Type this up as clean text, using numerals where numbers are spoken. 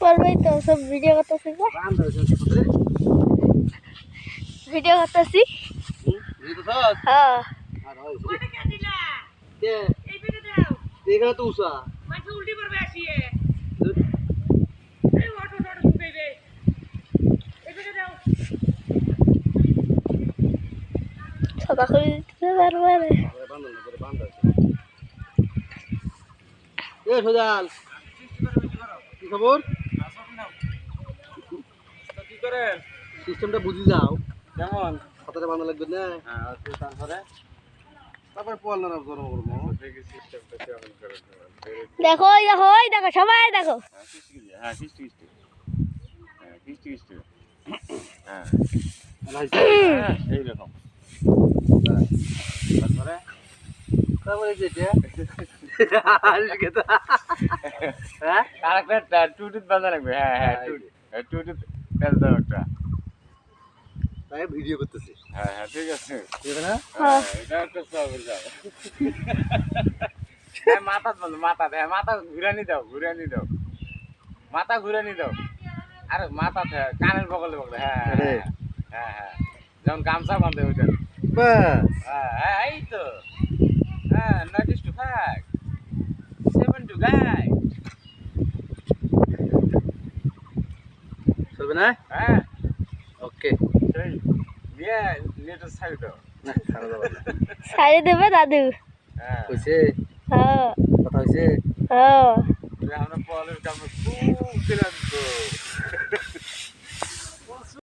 পড়বেই তো সব ভিডিও করতেছি ভিডিও করতেছি হ্যাঁ সদা করে দিতে পারবো সোজাল কি খবর কি করে সিস্টেমটা বুঝি যাও কেমন হাতে বাঁধা লাগবে না তারপরে পল না গরম করবো দেখো দেখো দেখো সবাই দেখো এইরকম তারপরে যেটা আরেকটা টুটুত বাঁধা লাগবে হ্যাঁ টুটুত পেঁচ দাও একটা তাই ভিডিও করতেছি হ্যাঁ ঠিক আছে না এটা একটা সবের যাও মাথা বল মাথা ঘুরানি দাও মাথা ঘুরানি দাও আরে মাথা কানের বগলে হ্যাঁ হ্যাঁ যেমন গামছা বাঁধে ওইটা বাস হ্যাঁ এই তো হ্যাঁ notice to fact 7 to guy চলবে না হ্যাঁ ওকে সেই দিয়ে নেট সাইড দাও না ছাড়া দাও সাইড দেবে দাদু হ্যাঁ কইছে হ্যাঁ কথা হইছে হ্যাঁ আমরা পলের কাম খুব দিলাম তো